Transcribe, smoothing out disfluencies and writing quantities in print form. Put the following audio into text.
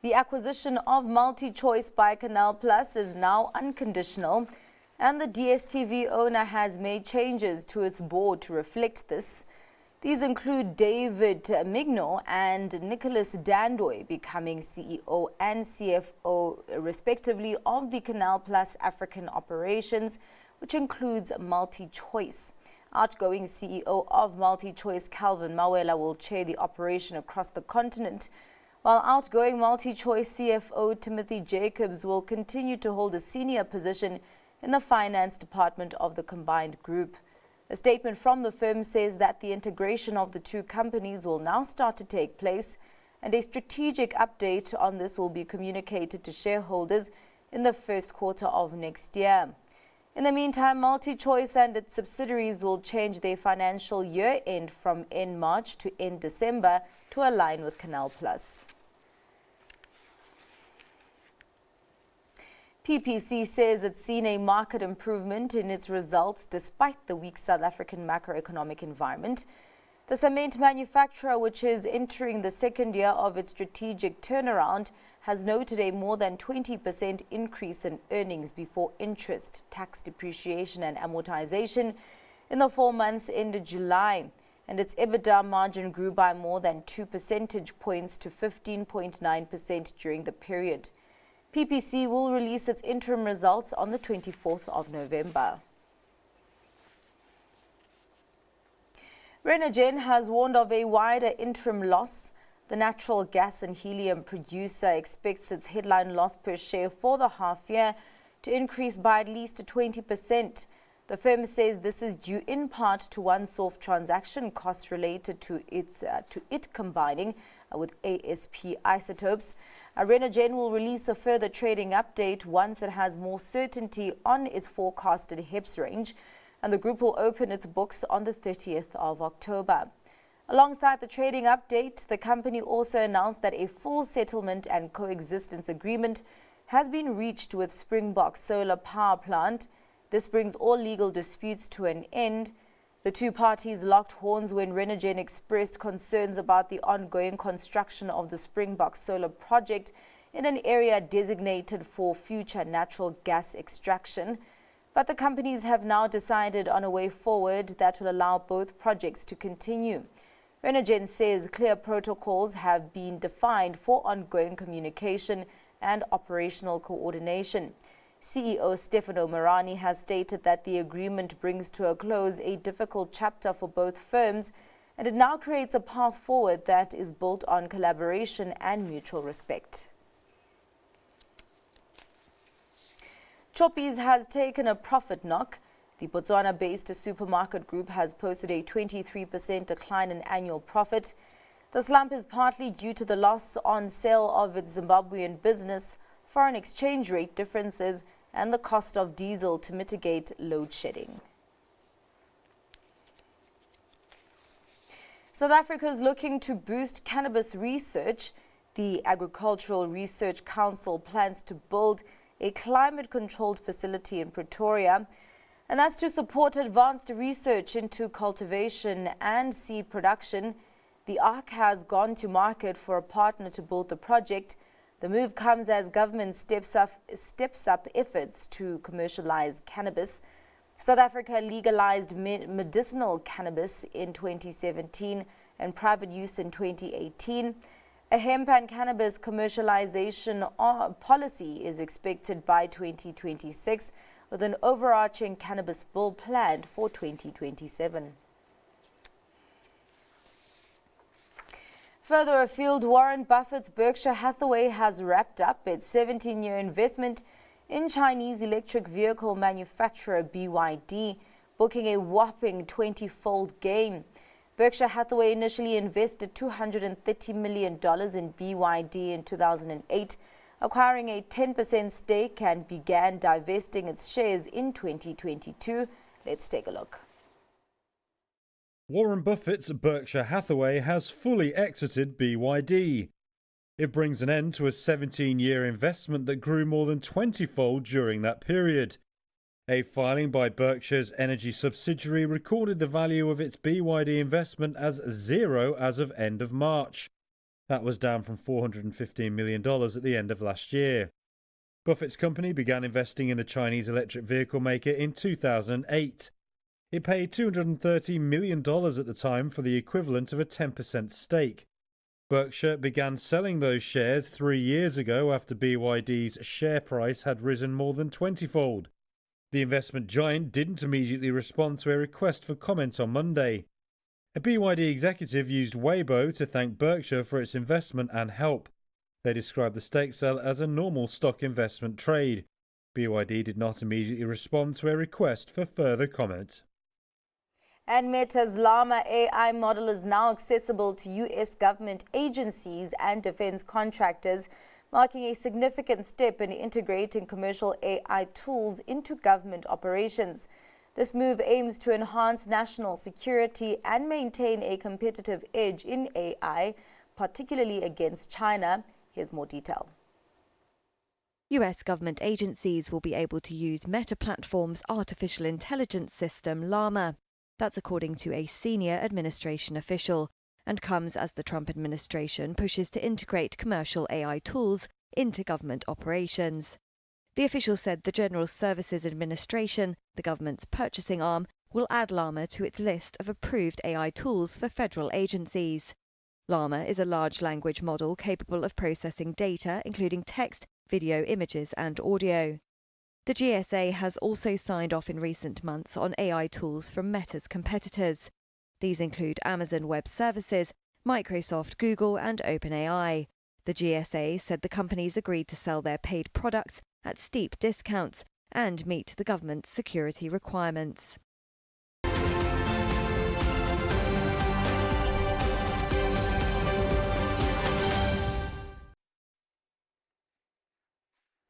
The acquisition of MultiChoice by Canal Plus is now unconditional, and the DStv owner has made changes to its board to reflect this. These include David Migno and Nicholas Dandoy becoming CEO and CFO, respectively, of the Canal Plus African operations, which includes MultiChoice. Outgoing CEO of MultiChoice, Calvin Mawela, will chair the operation across the continent, while outgoing MultiChoice CFO Timothy Jacobs will continue to hold a senior position in the finance department of the combined group. A statement from the firm says that the integration of the two companies will now start to take place, and a strategic update on this will be communicated to shareholders in the first quarter of next year. In the meantime, MultiChoice and its subsidiaries will change their financial year end from end March to end December to align with Canal Plus. PPC says it's seen a market improvement in its results despite the weak South African macroeconomic environment. The cement manufacturer, which is entering the second year of its strategic turnaround, has noted a more than 20% increase in earnings before interest, tax, depreciation and amortization in the 4 months ended July, and its EBITDA margin grew by more than 2 percentage points to 15.9% during the period. PPC will release its interim results on the 24th of November. Renergen has warned of a wider interim loss. The natural gas and helium producer expects its headline loss per share for the half year to increase by at least 20%. The firm says this is due in part to one-off transaction costs related to it combining with ASP Isotopes. Renergen will release a further trading update once it has more certainty on its forecasted HEPS range, and the group will open its books on the 30th of October. Alongside the trading update, the company also announced that a full settlement and coexistence agreement has been reached with Springbok Solar Power Plant. This brings all legal disputes to an end. The two parties locked horns when Renergen expressed concerns about the ongoing construction of the Springbok Solar project in an area designated for future natural gas extraction. But the companies have now decided on a way forward that will allow both projects to continue. Renergen says clear protocols have been defined for ongoing communication and operational coordination. CEO Stefano Marani has stated that the agreement brings to a close a difficult chapter for both firms, and it now creates a path forward that is built on collaboration and mutual respect. Choppies has taken a profit knock. The Botswana-based supermarket group has posted a 23% decline in annual profit. The slump is partly due to the loss on sale of its Zimbabwean business, foreign exchange rate differences, and the cost of diesel to mitigate load shedding. South Africa is looking to boost cannabis research. The Agricultural Research Council plans to build a climate-controlled facility in Pretoria, and that's to support advanced research into cultivation and seed production. The ARC has gone to market for a partner to build the project. The move comes as government steps up efforts to commercialize cannabis. South Africa legalized medicinal cannabis in 2017 and private use in 2018. A hemp and cannabis commercialization policy is expected by 2026, with an overarching cannabis bill planned for 2027. Further afield, Warren Buffett's Berkshire Hathaway has wrapped up its 17-year investment in Chinese electric vehicle manufacturer BYD, booking a whopping 20-fold gain. Berkshire Hathaway initially invested $230 million in BYD in 2008, acquiring a 10% stake, and began divesting its shares in 2022. Let's take a look. Warren Buffett's Berkshire Hathaway has fully exited BYD. It brings an end to a 17-year investment that grew more than 20-fold during that period. A filing by Berkshire's energy subsidiary recorded the value of its BYD investment as zero as of end of March. That was down from $415 million at the end of last year. Buffett's company began investing in the Chinese electric vehicle maker in 2008. It paid $230 million at the time for the equivalent of a 10% stake. Berkshire began selling those shares 3 years ago after BYD's share price had risen more than 20-fold. The investment giant didn't immediately respond to a request for comment on Monday. A BYD executive used Weibo to thank Berkshire for its investment and help. They described the stake sale as a normal stock investment trade. BYD did not immediately respond to a request for further comment. And Meta's Llama AI model is now accessible to U.S. government agencies and defense contractors, marking a significant step in integrating commercial AI tools into government operations. This move aims to enhance national security and maintain a competitive edge in AI, particularly against China. Here's more detail. US government agencies will be able to use Meta Platform's artificial intelligence system, Llama. That's according to a senior administration official, and comes as the Trump administration pushes to integrate commercial AI tools into government operations. The official said the General Services Administration, the government's purchasing arm, will add Llama to its list of approved AI tools for federal agencies. Llama is a large language model capable of processing data, including text, video, images, and audio. The GSA has also signed off in recent months on AI tools from Meta's competitors. These include Amazon Web Services, Microsoft, Google, and OpenAI. The GSA said the companies agreed to sell their paid products at steep discounts and meet the government's security requirements.